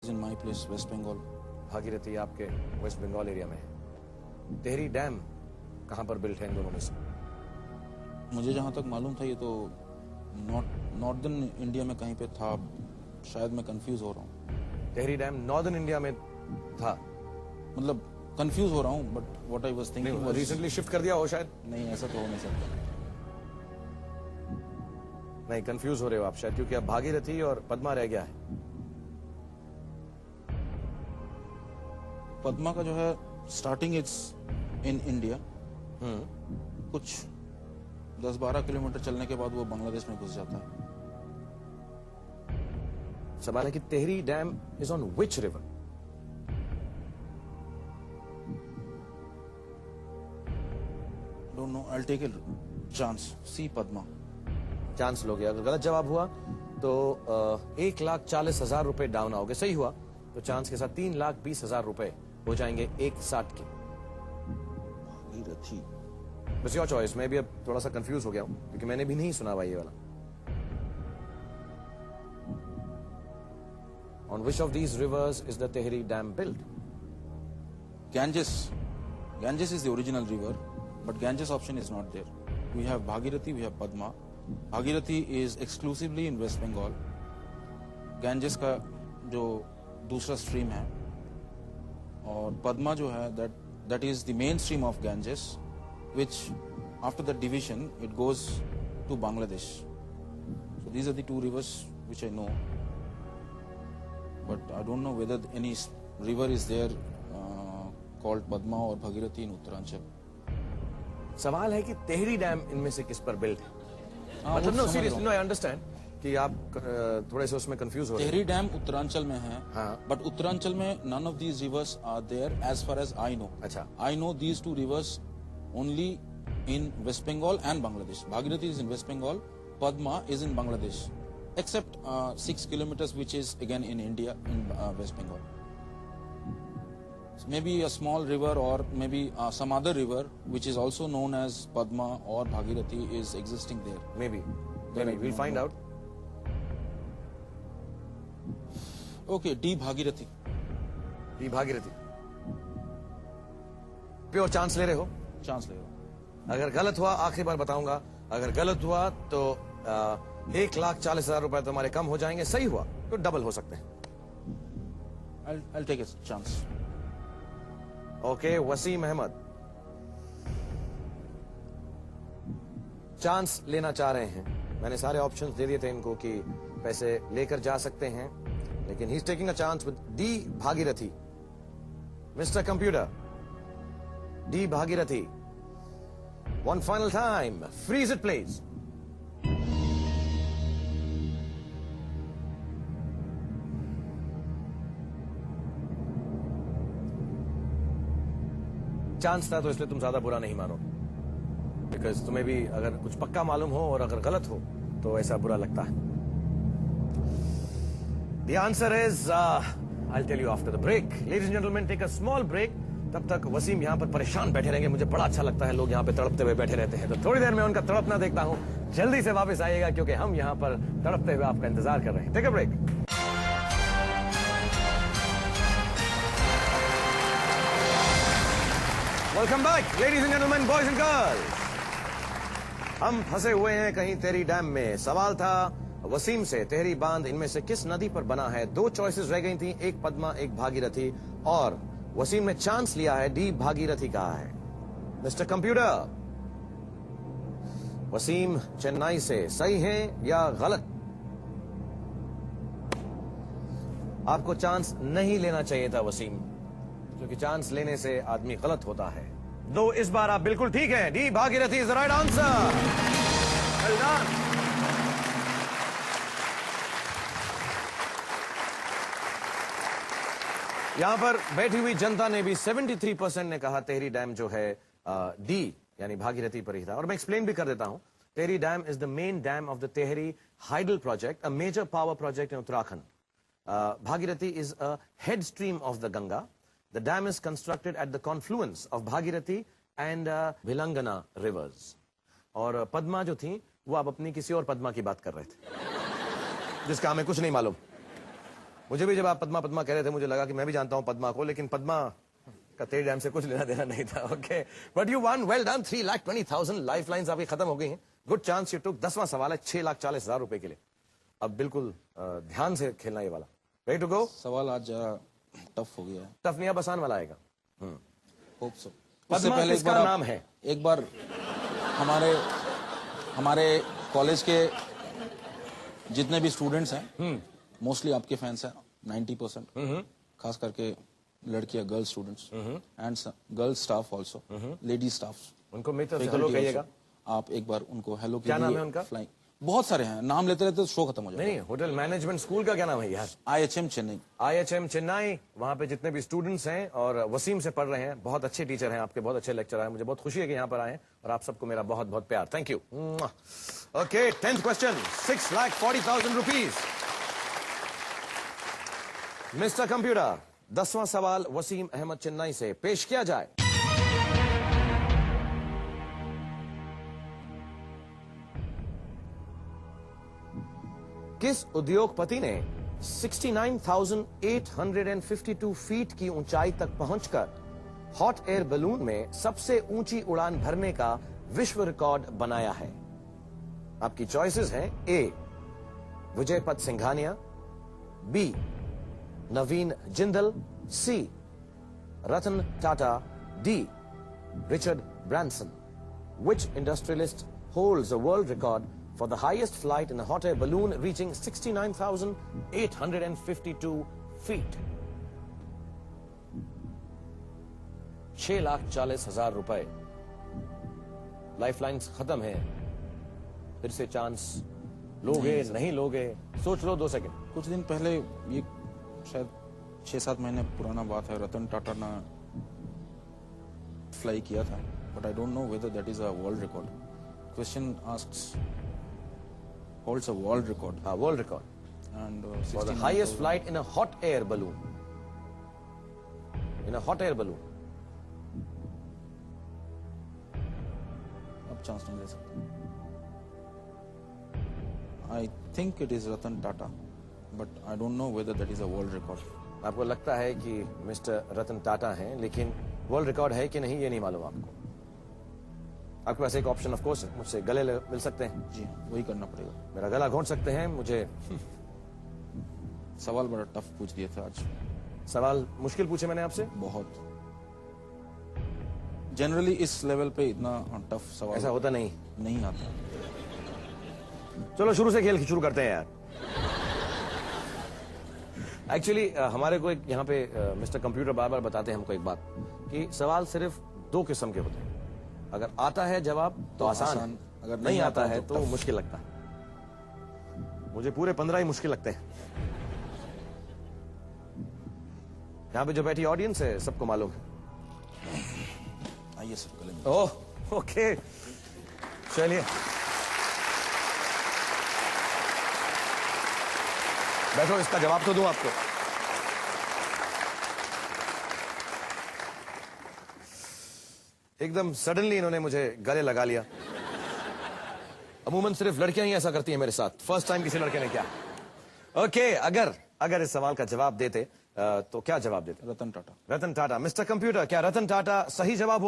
in my place, West Bengal. Bhagirathi आपके waste Bengal area में है। तेहरी डैम कहां पर बिल्ट है इन दोनों में से? मुझे जहाँ तक मालूम था ये तो नॉर्दर्न इंडिया में कहीं पे था, शायद मैं कंफ्यूज हो रहा हूँ। तेहरी डैम नॉर्दर्न इंडिया में था? मतलब कंफ्यूज हो रहा हूँ, but what I was thinking recently shift कर दिया हो शायद? नहीं, ऐसा तो हो नहीं सकता। नहीं, कंफ्यूज हो रहे हो आप शायद, क्योंकि अब भागीरथी और पद्मा रह गया है। पद्मा का जो है स्टार्टिंग इट्स इन इंडिया, कुछ 10-12 किलोमीटर चलने के बाद वो बांग्लादेश में घुस जाता है। सवाल है कि Tehri dam is on which river? Don't know, I will take a chance, C Padma. Chance लोगे, अगर गलत जवाब हुआ तो 1,40,000 रुपए डाउन आओगे। सही हुआ तो चांस के साथ 3,20,000 रुपए हो जाएंगे 1,60 के। भागीरथी, बस योर चॉइस। मैं भी अब थोड़ा सा कंफ्यूज हो गया हूं क्योंकि मैंने भी नहीं सुना हुआ ये वाला। On which of these rivers is the Tehri Dam built? Ganges. Ganges is the original river, but Ganges option is not there. We have Bhagirathi, we have Padma. Bhagirathi is exclusively in West Bengal. Ganges का जो दूसरा stream है, और पद्मा जो है that is the main stream of Ganges, which after the division it goes to Bangladesh. So these are the two rivers which I know, but I don't know whether any river is there called Padma or Bhagirathi in Uttaranchal. सवाल है कि Tehri dam इनमें से किस पर built है? मतलब no seriously, no I understand कि आप थोड़े से उसमें कंफ्यूज हो रहे हैं। तेहरी डैम उत्तरांचल में है, हाँ। बट उत्तरांचल में none of these rivers are there as far as I know. अच्छा। I know these two rivers only in West Bengal and Bangladesh. Bhagirathi is in West Bengal, Padma is in Bangladesh, except 6 kilometers which is again in India in West Bengal. So maybe a small river or maybe some other river which is also known as Padma or Bhagirathi is existing there. Maybe we'll find out. Okay, D Bhagirathi. D Bhagirathi. Pure chance ले रहे हो? Chance ले लो। अगर गलत हुआ, आखिरी बार बताऊंगा, अगर गलत हुआ तो 1,40,000 रुपए तुम्हारे कम हो जाएंगे। सही हुआ तो डबल हो सकते हैं। I'll take a chance. Okay, Wasim Ahmed chance लेना चाह रहे हैं। मैंने सारे ऑप्शंस दे दिए थे इनको कि पैसे लेकर जा सकते हैं, लेकिन he is taking a chance with D Bhagirathi. Mister computer, D Bhagirathi, one final time, freeze it please. Chance था तो इसलिए तुम ज्यादा बुरा नहीं मानो, बिकॉज तुम्हें भी अगर कुछ पक्का मालूम हो और अगर गलत हो तो ऐसा बुरा लगता है। The answer is I tell you after the break. Ladies and gentleman, take a small break. तब तक वसीम यहां पर परेशान बैठे रहेंगे। मुझे बड़ा अच्छा लगता है लोग यहां पे तड़पते हुए बैठे रहते हैं, तो थोड़ी देर में उनका तड़पना देखता हूं। जल्दी से वापस आइएगा क्योंकि हम यहां पर तड़पते हुए आपका इंतजार कर रहे हैं। Take a break. Welcome back ladies and gentleman, boys and girls. हम फंसे हुए हैं कहीं तेहरी डैम में। सवाल था वसीम से, तेहरी बांध इनमें से किस नदी पर बना है? दो चॉइसेस रह गई थी, एक पद्मा एक भागीरथी, और वसीम ने चांस लिया है, डी भागीरथी कहा है। मिस्टर कंप्यूटर, वसीम चेन्नई से सही है या गलत? आपको चांस नहीं लेना चाहिए था वसीम, क्योंकि चांस लेने से आदमी गलत होता है। दो इस बार आप बिल्कुल ठीक हैं। D Bhagirathi is the right answer. Well done. यहां पर बैठी हुई जनता ने भी 73% ने कहा तेहरी डैम जो है डी यानी भागीरथी पर ही था। और मैं एक्सप्लेन भी कर देता हूं। Tehri dam is the main dam of the Tehri hydel project, a major power project in Uttarakhand. Bhagirathi is a head stream of the Ganga. The dam is constructed at the confluence of Bhagirathi and Vilangana rivers. और पद्मा जो थी वो आप अपनी किसी और पद्मा की बात कर रहे थे जिसका हमें कुछ नहीं मालूम। मुझे भी जब आप पद्मा पद्मा कह रहे थे मुझे लगा कि मैं भी जानता हूं पद्मा को, लेकिन पद्मा का तेरी डैम से कुछ लेना देना नहीं था. Okay, but you won, well done. 3,20,000 life lines आपकी खत्म हो गई हैं. Good chance you took. 10वां सवाल है 6,40,000 रुपए के लिए. अब बिल्कुल ध्यान से खेलना ये वाला. Ready to go? सवाल आज जरा टफ हो गया है. टफ नहीं, अब आसान वाला आएगा. Hope so. पद्मा किसका नाम है? एक बार हमारे कॉलेज के जितने भी स्टूडेंट्स हैं मोस्टली आपके फैंस हैं 90%. खास करके लड़कियां, girl students and girl staff also, lady staff. उनको मित्र से हेलो कहिएगा. आप एक बार उनको हेलो क्या नाम है उनका? फ्लाइंग. बहुत सारे हैं, नाम लेते रहते तो शो खत्म हो जाएगा. नहीं, होटल मैनेजमेंट स्कूल का क्या नाम है यार? IHM चेन्नई. IHM चेन्नई. वहां पे जितने भी स्टूडेंट्स हैं और वसीम से पढ़ रहे हैं, बहुत अच्छे टीचर हैं आपके, बहुत अच्छे लेक्चर आए. मुझे बहुत खुशी है कि यहाँ पर आए और आप सबको मेरा बहुत बहुत प्यार. Thank you. Okay, 10th question. 6,40,000 rupees. Mister computer, 10वां सवाल वसीम अहमद चेन्नई से पेश किया जाए. किस उद्योगपति ने 69,852 फीट की ऊंचाई तक पहुंचकर हॉट एयर बलून में सबसे ऊंची उड़ान भरने का विश्व रिकॉर्ड बनाया है? आपकी चॉइसेस हैं: A Vijaypat Singhania, B Naveen Jindal, C Ratan Tata, D Richard Branson. Which industrialist holds the world record for the highest flight in a hot air balloon reaching 69,852 feet? 6,40,000 रुपए. लाइफलाइंस खत्म है. फिर से चांस लोगे नहीं लोगे? सोच लो 2 सेकंड. कुछ दिन पहले, ये शायद 6-7 महीने पुराना बात है, रतन टाटा ने फ्लाई किया था, but I don't know whether that is a world record. Question asks holds a world record. World record. And for the highest flight in a hot air balloon. In a hot air balloon. अब chance नहीं ले सकते. I think it is Ratan Tata, but I don't know whether that is a world record. आपको लगता है कि mister Ratan Tata हैं, लेकिन वर्ल्ड रिकॉर्ड है कि नहीं ये नहीं मालूम आपको. आपके पास एक ऑप्शन ऑफ कोर्स है, मुझसे गले मिल सकते हैं. जी, वही करना पड़ेगा. मेरा गला घोंट सकते हैं. मुझे सवाल बड़ा टफ पूछ दिए थे आज. सवाल मुश्किल पूछे मैंने आपसे? बहुत. जनरली इस लेवल पे इतना टफ सवाल ऐसा होता नहीं आता. चलो शुरू से खेल शुरू करते हैं यार. एक्चुअली हमारे को एक यहाँ पे मिस्टर कंप्यूटर बार बार बताते हैं हमको एक बात, कि सवाल सिर्फ 2 किस्म के होते हैं. अगर आता है जवाब तो आसान, अगर नहीं आता है तो मुश्किल लगता है. मुझे पूरे 15 ही मुश्किल लगते हैं. यहां पे जो बैठी ऑडियंस है सबको मालूम है. आइए सब गले मिल. ओह ओके, चलिए बैठो, इसका जवाब तो दूं आपको. एकदम सडनली इन्होंने मुझे गले लगा लिया. अमूमन सिर्फ लड़कियां ही ऐसा करती हैं मेरे साथ. फर्स्ट टाइम किसी लड़के ने किया. ओके, अगर इस सवाल का जवाब देते तो क्या जवाब देते? रतन टाटा. रतन टाटा. मिस्टर कंप्यूटर, क्या रतन टाटा सही जवाब हो?